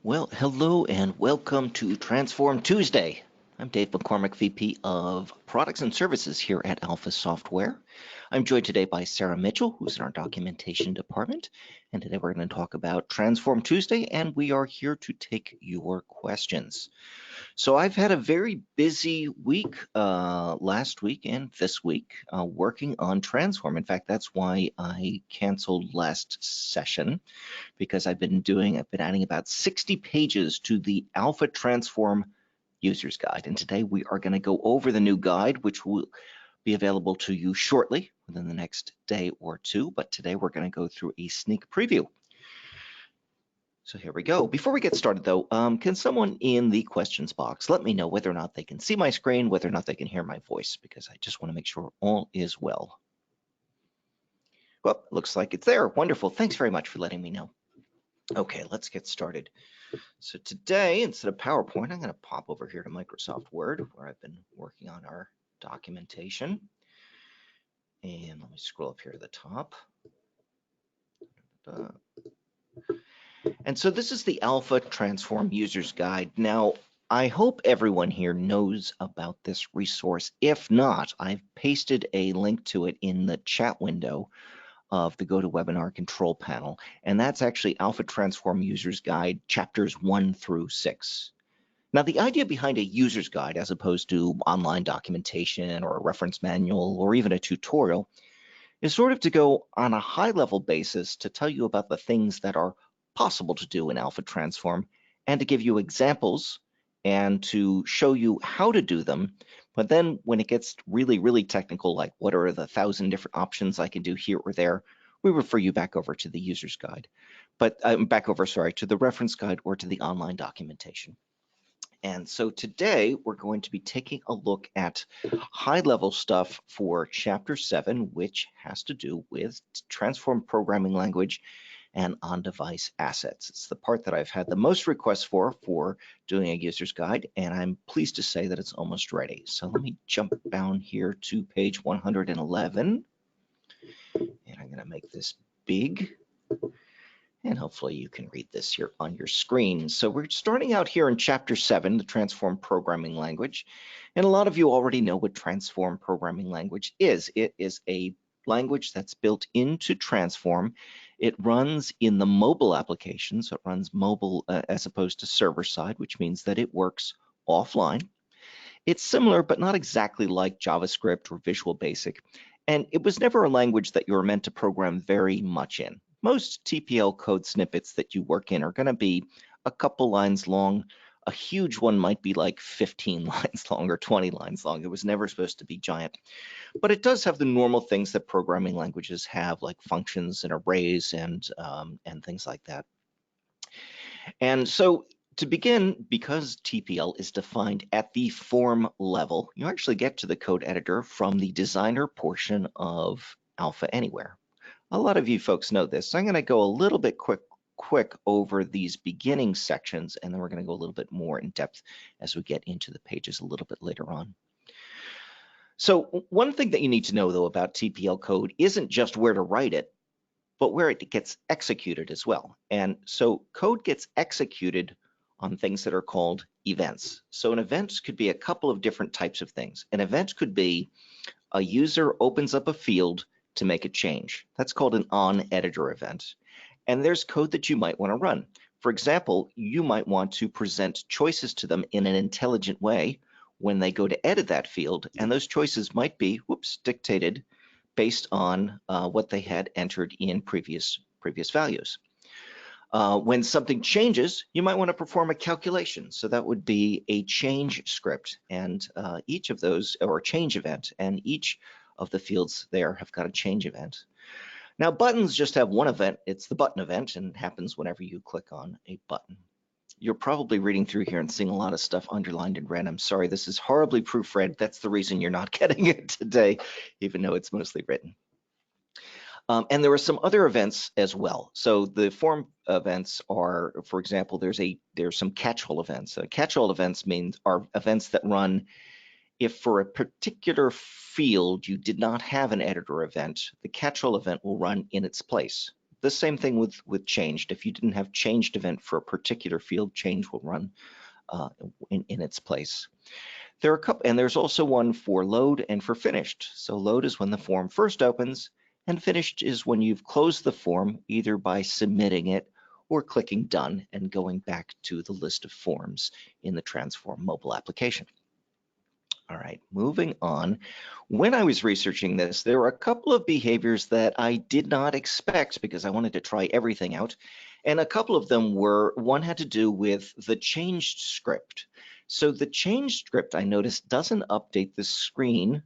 Well, hello and welcome to TransForm Tuesday. I'm Dave McCormick, VP of Products and Services here at Alpha Software. I'm joined today by Sarah Mitchell, who's in our documentation department. And today we're going to talk about TransForm Tuesday, and we are here to take your questions. So I've had a very busy week last week and this week working on TransForm. In fact, that's why I canceled last session, because I've been adding about 60 pages to the Alpha TransForm User's Guide. And today we are going to go over the new guide, which will be available to you shortly within the next day or two. But today we're going to go through a sneak preview. So here we go. Before we get started though, can someone in the questions box let me know whether or not they can see my screen, whether or not they can hear my voice, because I just want to make sure all is well. Well, it looks like it's there. Wonderful. Thanks very much for letting me know. Okay, let's get started. So today, instead of PowerPoint, I'm going to pop over here to Microsoft Word, where I've been working on our documentation. And let me scroll up here to the top. And so this is the Alpha TransForm User's Guide. Now, I hope everyone here knows about this resource. If not, I've pasted a link to it in the chat window of the GoToWebinar control panel, and that's actually Alpha TransForm User's Guide, chapters 1 through 6. Now, the idea behind a user's guide, as opposed to online documentation or a reference manual or even a tutorial, is sort of to go on a high-level basis to tell you about the things that are possible to do in Alpha TransForm, and to give you examples and to show you how to do them. But then when it gets really, really technical, like what are the 1,000 different options I can do here or there, we refer you back over to the user's guide, but to the reference guide or to the online documentation. And so today we're going to be taking a look at high-level stuff for Chapter 7, which has to do with TransForm programming language and on-device assets. It's the part that I've had the most requests for doing a user's guide, and I'm pleased to say that it's almost ready. So let me jump down here to page 111, and I'm going to make this big. And hopefully you can read this here on your screen. So we're starting out here in Chapter 7, the TransForm programming language. And a lot of you already know what TransForm programming language is. It is a language that's built into TransForm. It runs in the mobile application, so it runs mobile as opposed to server side, which means that it works offline. It's similar, but not exactly like JavaScript or Visual Basic. And it was never a language that you were meant to program very much in. Most TPL code snippets that you work in are going to be a couple lines long. A huge one might be like 15 lines long or 20 lines long. It was never supposed to be giant. But it does have the normal things that programming languages have, like functions and arrays and things like that. And so to begin, because TPL is defined at the form level, you actually get to the code editor from the designer portion of Alpha Anywhere. A lot of you folks know this, so I'm going to go a little bit quick over these beginning sections, and then we're going to go a little bit more in depth as we get into the pages a little bit later on. So one thing that you need to know, though, about TPL code isn't just where to write it, but where it gets executed as well. And so code gets executed on things that are called events. So an event could be a couple of different types of things. An event could be a user opens up a field to make a change. That's called an on-editor event. And there's code that you might want to run. For example, you might want to present choices to them in an intelligent way when they go to edit that field, and those choices might be, dictated based on what they had entered in previous values. When something changes, you might want to perform a calculation. So that would be a change script, and each of those, or a change event, and each of the fields there have got a change event. Now buttons just have one event. It's the button event, and it happens whenever you click on a button. You're probably reading through here and seeing a lot of stuff underlined in red. I'm sorry, this is horribly proofread. That's the reason you're not getting it today, even though it's mostly written. And there are some other events as well. So the form events are, for example, there's some catch-all events. Catch-all events are events that run if for a particular field you did not have an editor event, the catch-all event will run in its place. the same thing with changed. If you didn't have changed event for a particular field, change will run in its place. There are a couple, and there's also one for load and for finished. So load is when the form first opens, and finished is when you've closed the form either by submitting it or clicking done and going back to the list of forms in the TransForm mobile application. All right, moving on. When I was researching this, there were a couple of behaviors that I did not expect because I wanted to try everything out. And a couple of them were, one had to do with the changed script. So the changed script, I noticed, doesn't update the screen.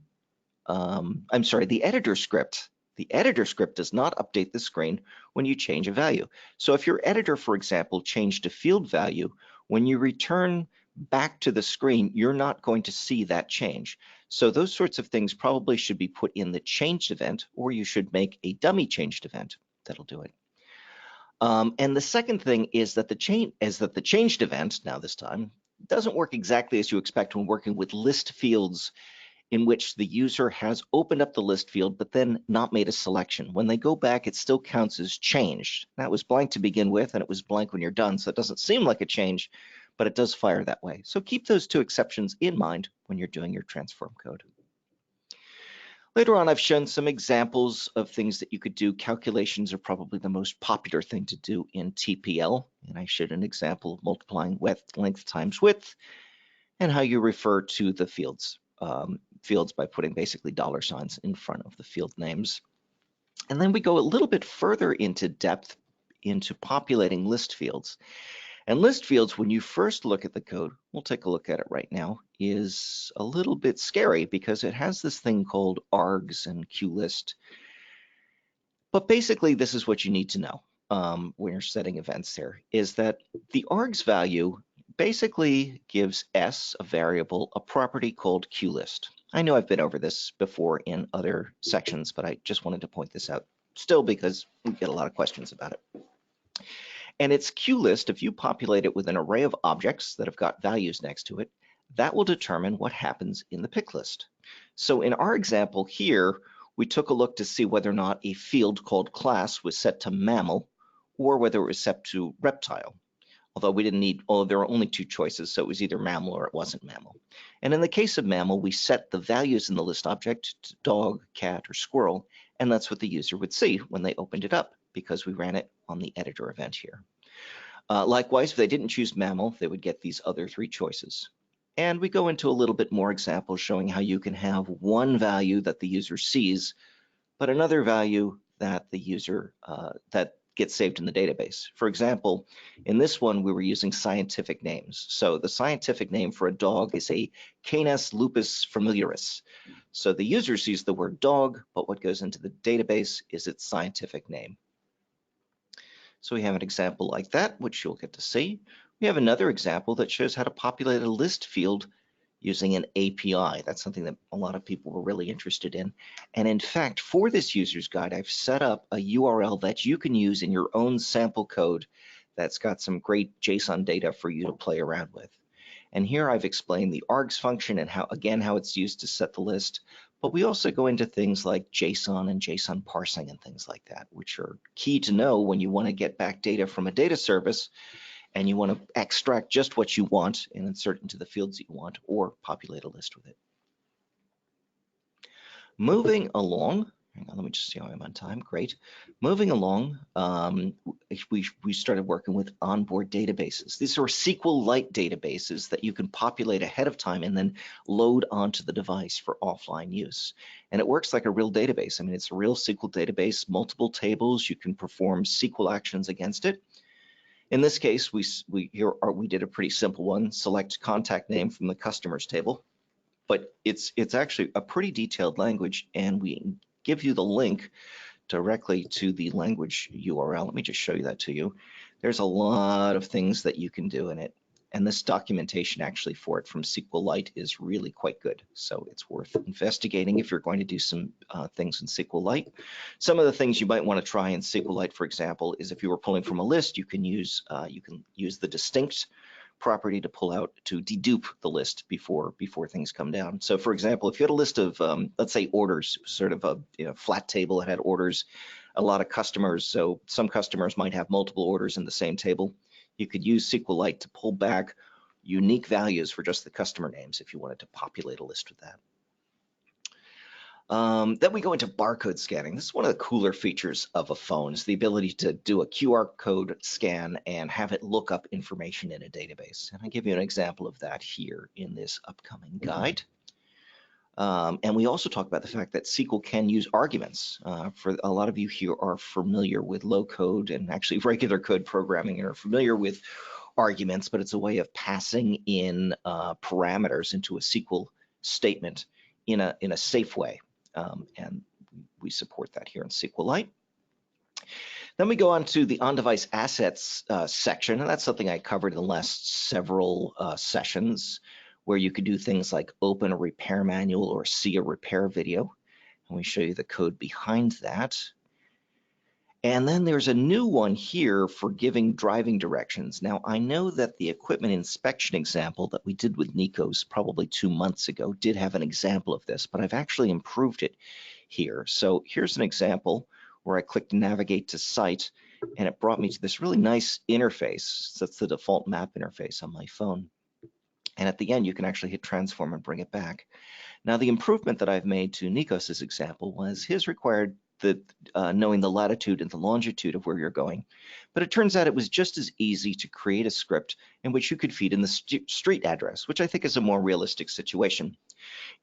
I'm sorry, the editor script. The editor script does not update the screen when you change a value. So if your editor, for example, changed a field value, when you return back to the screen, you're not going to see that change. So those sorts of things probably should be put in the changed event, or you should make a dummy changed event that'll do it. And the second thing is that the changed event, now this time, doesn't work exactly as you expect when working with list fields in which the user has opened up the list field but then not made a selection. When they go back, it still counts as changed. That was blank to begin with, and it was blank when you're done, so it doesn't seem like a change, but it does fire that way. So keep those two exceptions in mind when you're doing your TransForm code. Later on, I've shown some examples of things that you could do. Calculations are probably the most popular thing to do in TPL, and I showed an example of multiplying length times width and how you refer to the fields by putting basically dollar signs in front of the field names. And then we go a little bit further into depth into populating list fields. And list fields, when you first look at the code, we'll take a look at it right now, is a little bit scary because it has this thing called args and QList. But basically, this is what you need to know when you're setting events here, is that the args value basically gives S, a variable, a property called QList. I know I've been over this before in other sections, but I just wanted to point this out still because we get a lot of questions about it. And its QList, if you populate it with an array of objects that have got values next to it, that will determine what happens in the pick list. So in our example here, we took a look to see whether or not a field called class was set to mammal or whether it was set to reptile. Although we didn't need, there were only two choices, so it was either mammal or it wasn't mammal. And in the case of mammal, we set the values in the list object to dog, cat, or squirrel, and that's what the user would see when they opened it up because we ran it on the editor event here. Likewise, if they didn't choose mammal, they would get these other three choices. And we go into a little bit more examples showing how you can have one value that the user sees, but another value that the user, that gets saved in the database. For example, in this one, we were using scientific names. So the scientific name for a dog is a Canis lupus familiaris. So the user sees the word dog, but what goes into the database is its scientific name. So we have an example like that, which you'll get to see. We have another example that shows how to populate a list field using an API. That's something that a lot of people were really interested in. And in fact, for this user's guide, I've set up a URL that you can use in your own sample code that's got some great JSON data for you to play around with. And here I've explained the args function and how it's used to set the list. But we also go into things like JSON and JSON parsing and things like that, which are key to know when you want to get back data from a data service and you want to extract just what you want and insert into the fields that you want or populate a list with it. Moving along, hang on, let me just see how I'm on time. Great. Moving along, we started working with onboard databases. These are SQLite databases that you can populate ahead of time and then load onto the device for offline use. And it works like a real database. I mean, it's a real SQL database, multiple tables. You can perform SQL actions against it. In this case, we did a pretty simple one, select contact name from the customers table, but it's actually a pretty detailed language, and we give you the link directly to the language URL. Let me just show you that to you. There's a lot of things that you can do in it, and this documentation actually for it from SQLite is really quite good. So it's worth investigating if you're going to do some things in SQLite. Some of the things you might want to try in SQLite, for example, is if you were pulling from a list, you can use the distinct property to pull out to dedupe the list before things come down. So for example, if you had a list of let's say orders, sort of a flat table that had orders, a lot of customers. So some customers might have multiple orders in the same table. You could use SQLite to pull back unique values for just the customer names if you wanted to populate a list with that. Then we go into barcode scanning. This is one of the cooler features of a phone, is the ability to do a QR code scan and have it look up information in a database. And I give you an example of that here in this upcoming guide. And we also talk about the fact that SQL can use arguments. For a lot of you here are familiar with low code and actually regular code programming and are familiar with arguments, but it's a way of passing in parameters into a SQL statement in a safe way. And we support that here in SQLite. Then we go on to the on-device assets section, and that's something I covered in the last several sessions, where you could do things like open a repair manual or see a repair video. And we show you the code behind that. And then there's a new one here for giving driving directions. Now, I know that the equipment inspection example that we did with Nikos probably 2 months ago did have an example of this, but I've actually improved it here. So here's an example where I clicked navigate to site, and it brought me to this really nice interface. That's the default map interface on my phone. And at the end, you can actually hit transform and bring it back. Now, the improvement that I've made to Nikos's example was his required knowing the latitude and the longitude of where you're going. But it turns out it was just as easy to create a script in which you could feed in the street address, which I think is a more realistic situation.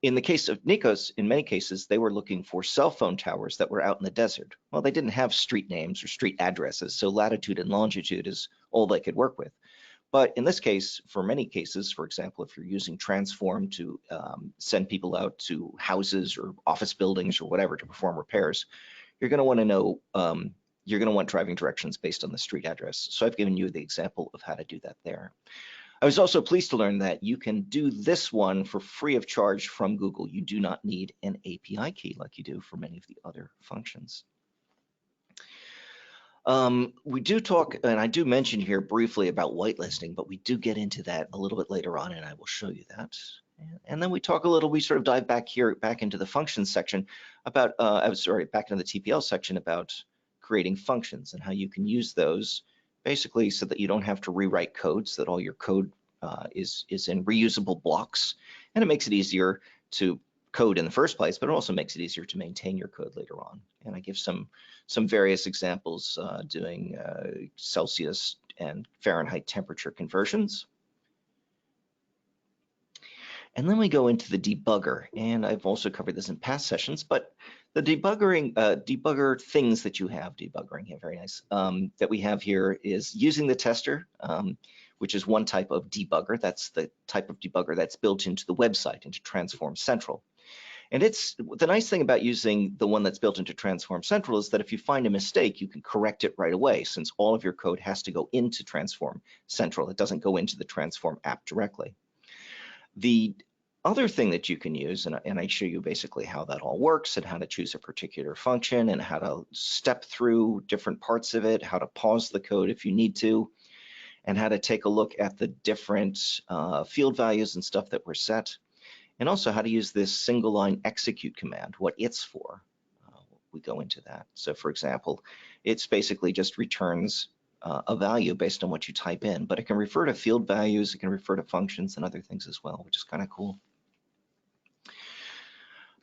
In the case of Nikos, in many cases, they were looking for cell phone towers that were out in the desert. Well, they didn't have street names or street addresses, so latitude and longitude is all they could work with. But in this case, for many cases, for example, if you're using TransForm to send people out to houses or office buildings or whatever to perform repairs, you're going to want to know, you're going to want driving directions based on the street address. So I've given you the example of how to do that there. I was also pleased to learn that you can do this one for free of charge from Google. You do not need an API key like you do for many of the other functions. We do talk, and I do mention here briefly about whitelisting, but we do get into that a little bit later on, and I will show you that. And then we talk a little, we sort of dive back into the functions section about, back into the TPL section about creating functions and how you can use those basically so that you don't have to rewrite codes, that all your code is in reusable blocks, and it makes it easier to code in the first place, but it also makes it easier to maintain your code later on. And I give some various examples doing Celsius and Fahrenheit temperature conversions. And then we go into the debugger, and I've also covered this in past sessions, but the debugger things that you have, debuggering, yeah, very nice, that we have here is using the tester, which is one type of debugger. That's the type of debugger that's built into the website, into TransForm Central. And it's the nice thing about using the one that's built into TransForm Central is that if you find a mistake, you can correct it right away, since all of your code has to go into TransForm Central. It doesn't go into the TransForm app directly. The other thing that you can use, and I show you basically how that all works and how to choose a particular function and how to step through different parts of it, how to pause the code if you need to, and how to take a look at the different field values and stuff that were set. And also how to use this single line execute command, what it's for. We go into that. So for example, it's basically just returns a value based on what you type in, but it can refer to field values, it can refer to functions and other things as well, which is kind of cool.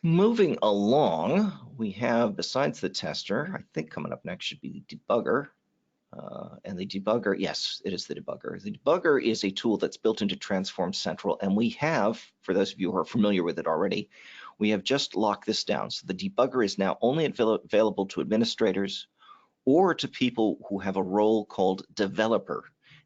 Moving along, we have, besides the tester, I think coming up next should be the debugger. And the debugger, yes, it is the debugger. The debugger is a tool that's built into TransForm Central, and we have, for those of you who are familiar with it already, we have just locked this down. So the debugger is now only available to administrators or to people who have a role called developer.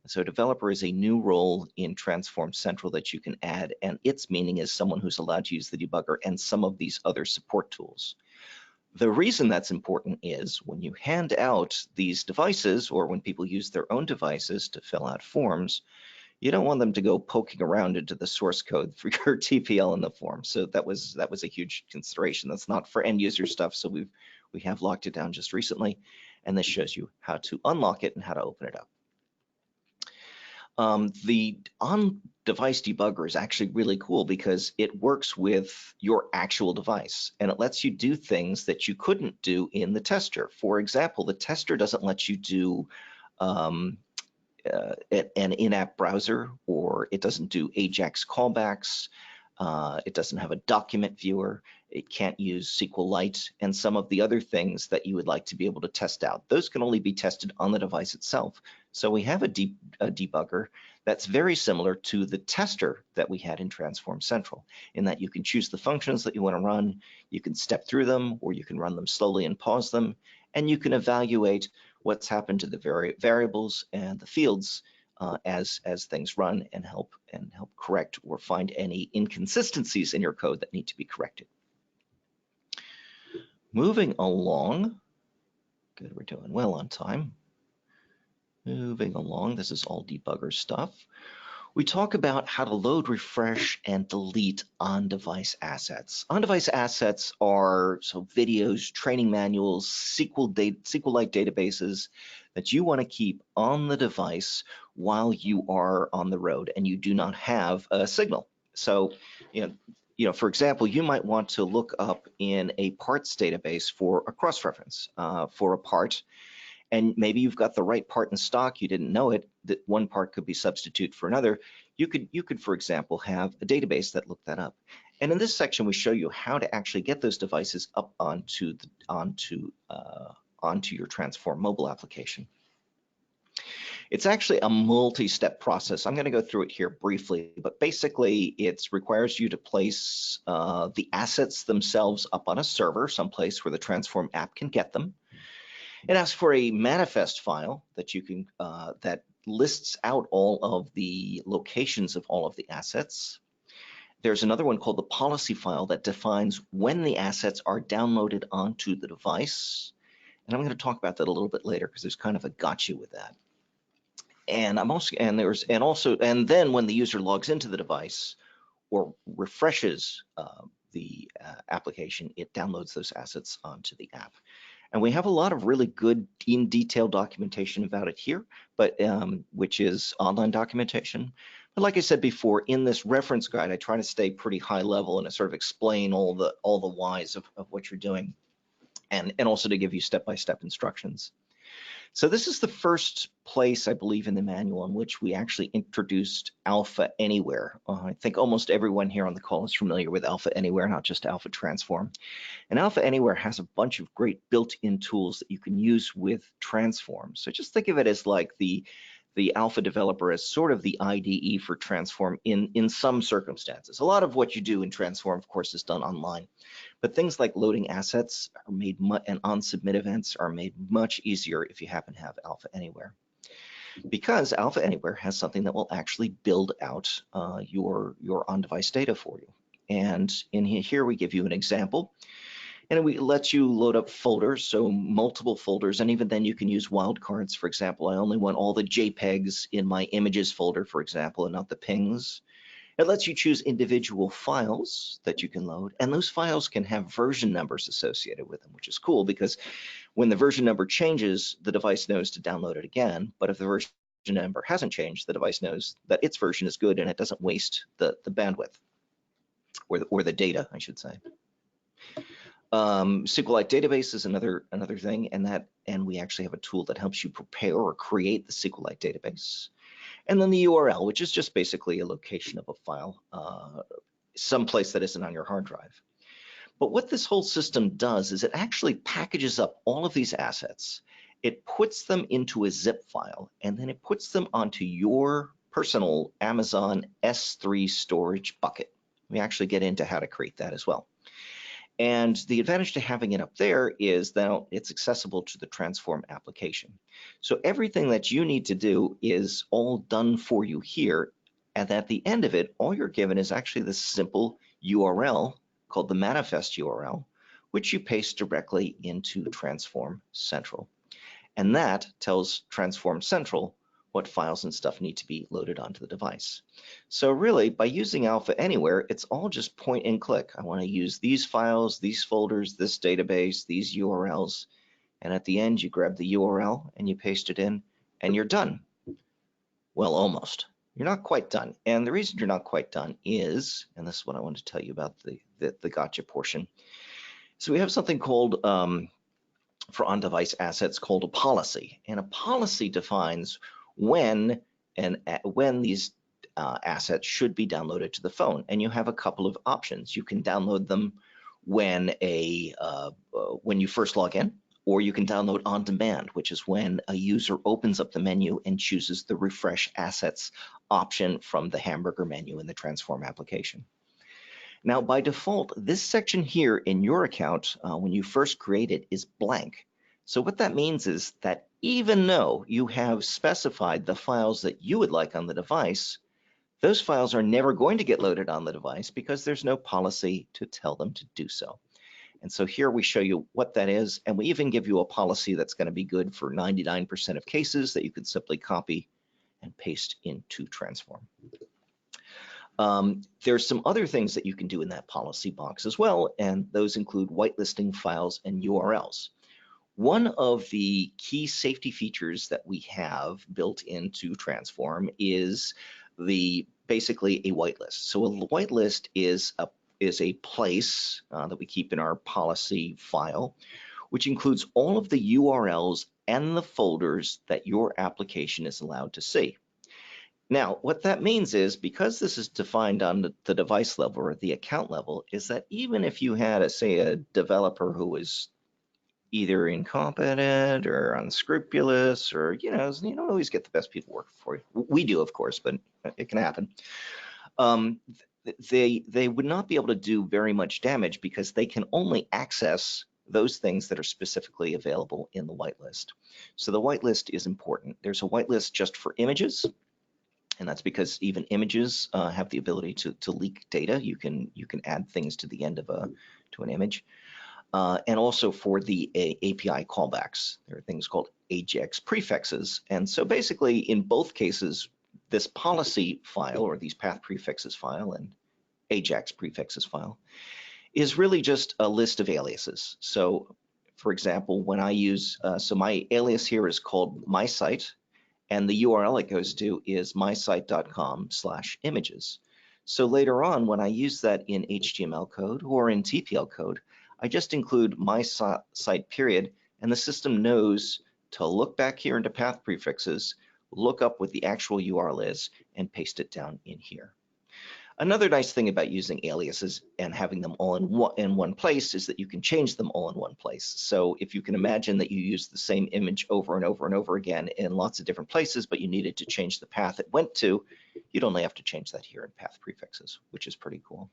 So developer is a new role in TransForm Central that you can add, and its meaning is someone who's allowed to use the debugger and some of these other support tools. The reason that's important is when you hand out these devices, or when people use their own devices to fill out forms, you don't want them to go poking around into the source code for your TPL in the form. So that was a huge consideration. That's not for end user stuff. So we have locked it down just recently, and this shows you how to unlock it and how to open it up. The on-device debugger is actually really cool because it works with your actual device and it lets you do things that you couldn't do in the tester. For example, the tester doesn't let you do an in-app browser, or it doesn't do AJAX callbacks. It doesn't have a document viewer. It can't use SQLite and some of the other things that you would like to be able to test out. Those can only be tested on the device itself. So we have a debugger that's very similar to the tester that we had in TransForm Central, in that you can choose the functions that you want to run, you can step through them, or you can run them slowly and pause them, and you can evaluate what's happened to the variables and the fields as things run, and help correct or find any inconsistencies in your code that need to be corrected. Moving along, good, we're doing well on time. Moving along, this is all debugger stuff. We talk about how to load, refresh, and delete on-device assets. On-device assets are videos, training manuals, SQLite databases that you want to keep on the device while you are on the road and you do not have a signal. So, for example, you might want to look up in a parts database for a cross-reference for a part. And maybe you've got the right part in stock, you didn't know it, that one part could be substitute for another. You could, for example, have a database that looked that up. And in this section, we show you how to actually get those devices up onto your TransForm mobile application. It's actually a multi-step process. I'm going to go through it here briefly, but basically it requires you to place the assets themselves up on a server, someplace where the TransForm app can get them. It asks for a manifest file that you can that lists out all of the locations of all of the assets. There's another one called the policy file that defines when the assets are downloaded onto the device. And I'm going to talk about that a little bit later because there's kind of a gotcha with that. And then when the user logs into the device or refreshes the application, it downloads those assets onto the app. And we have a lot of really good in detail documentation about it here, but which is online documentation. But like I said before, in this reference guide, I try to stay pretty high level and to sort of explain all the whys of what you're doing, and also to give you step-by-step instructions. So this is the first place, I believe, in the manual in which we actually introduced Alpha Anywhere. I think almost everyone here on the call is familiar with Alpha Anywhere, not just Alpha TransForm. And Alpha Anywhere has a bunch of great built-in tools that you can use with TransForm. So just think of it as like the Alpha developer as sort of the IDE for TransForm in some circumstances. A lot of what you do in TransForm, of course, is done online. But things like loading assets are made and on-submit events are made much easier if you happen to have Alpha Anywhere. Because Alpha Anywhere has something that will actually build out your on-device data for you. And in here we give you an example. And it lets you load up folders, so multiple folders, and even then you can use wildcards. For example, I only want all the JPEGs in my images folder, for example, and not the PNGs. It lets you choose individual files that you can load, and those files can have version numbers associated with them, which is cool because when the version number changes, the device knows to download it again. But if the version number hasn't changed, the device knows that its version is good and it doesn't waste the bandwidth or the data, I should say. SQLite database is another thing, and we actually have a tool that helps you prepare or create the SQLite database. And then the URL, which is just basically a location of a file, someplace that isn't on your hard drive. But what this whole system does is it actually packages up all of these assets. It puts them into a zip file, and then it puts them onto your personal Amazon S3 storage bucket. We actually get into how to create that as well. And the advantage to having it up there is that it's accessible to the TransForm application. So everything that you need to do is all done for you here. And at the end of it, all you're given is actually this simple URL called the manifest URL, which you paste directly into TransForm Central. And that tells TransForm Central what files and stuff need to be loaded onto the device. So really, by using Alpha Anywhere, it's all just point and click. I want to use these files, these folders, this database, these URLs. And at the end, you grab the URL and you paste it in, and you're done. Well, almost. you're not quite done. And the reason you're not quite done is, and this is what I want to tell you about the gotcha portion. So we have something called, for on-device assets, called a policy. And a policy defines when these assets should be downloaded to the phone. And you have a couple of options. You can download them when you first log in, or you can download on demand, which is when a user opens up the menu and chooses the refresh assets option from the hamburger menu in the TransForm application. Now, by default, this section here in your account, when you first create it, is blank. So what that means is that even though you have specified the files that you would like on the device, those files are never going to get loaded on the device because there's no policy to tell them to do so. And so here we show you what that is, and we even give you a policy that's going to be good for 99% of cases that you can simply copy and paste into TransForm. There's some other things that you can do in that policy box as well, and those include whitelisting files and URLs. One of the key safety features that we have built into TransForm is basically a whitelist. So a whitelist is a place that we keep in our policy file, which includes all of the URLs and the folders that your application is allowed to see. Now, what that means is, because this is defined on the device level or the account level, is that even if you had, say, a developer who was either incompetent or unscrupulous, or you don't always get the best people working for you. We do, of course, but it can happen. They would not be able to do very much damage because they can only access those things that are specifically available in the whitelist. So the whitelist is important. There's a whitelist just for images, and that's because even images have the ability to leak data. You can add things to the end of an image. And also for the API callbacks. There are things called AJAX prefixes. And so basically in both cases, this policy file or these path prefixes file and AJAX prefixes file is really just a list of aliases. So for example, when I use, so my alias here is called my site, and the URL it goes to is mysite.com/images. So later on, when I use that in HTML code or in TPL code, I just include my site period, and the system knows to look back here into path prefixes, look up what the actual URL is, and paste it down in here. Another nice thing about using aliases and having them all in one place is that you can change them all in one place. So if you can imagine that you use the same image over and over and over again in lots of different places, but you needed to change the path it went to, you'd only have to change that here in path prefixes, which is pretty cool.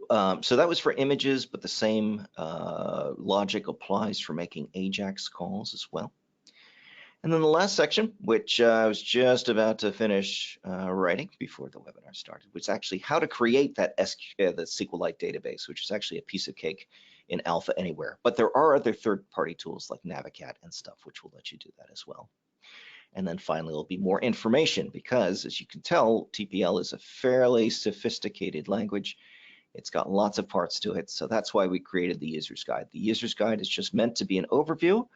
So that was for images, but the same logic applies for making AJAX calls as well. And then the last section, which I was just about to finish writing before the webinar started, was actually how to create that the SQLite database, which is actually a piece of cake in Alpha Anywhere. But there are other third-party tools like Navicat and stuff, which will let you do that as well. And then finally, there'll be more information because, as you can tell, TPL is a fairly sophisticated language. It's got lots of parts to it, so that's why we created the user's guide. The user's guide is just meant to be an overview.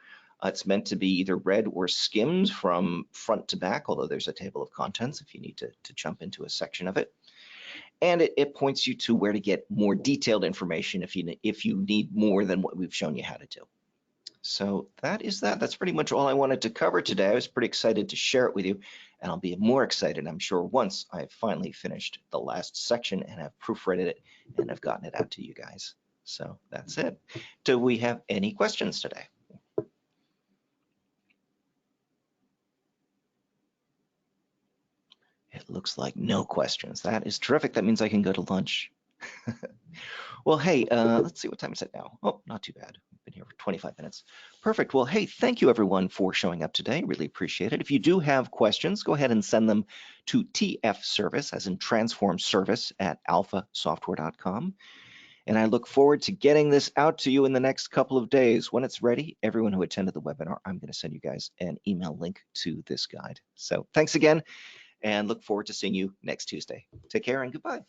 It's meant to be either read or skimmed from front to back, although there's a table of contents if you need to jump into a section of it. And it points you to where to get more detailed information if you need more than what we've shown you how to do. So that's pretty much all I wanted to cover today. I was pretty excited to share it with you, and I'll be more excited, I'm sure, once I've finally finished the last section and have proofreaded it and have gotten it out to you guys. So that's it. Do we have any questions today? It looks like no questions. That is terrific. That means I can go to lunch. Well, hey, let's see, what time is it now? Oh, not too bad. We've been here for 25 minutes. Perfect. Well, hey, thank you everyone for showing up today. Really appreciate it. If you do have questions, go ahead and send them to tfservice, as in transform service, at alphasoftware.com. And I look forward to getting this out to you in the next couple of days. When it's ready, everyone who attended the webinar, I'm going to send you guys an email link to this guide. So thanks again, and look forward to seeing you next Tuesday. Take care and goodbye.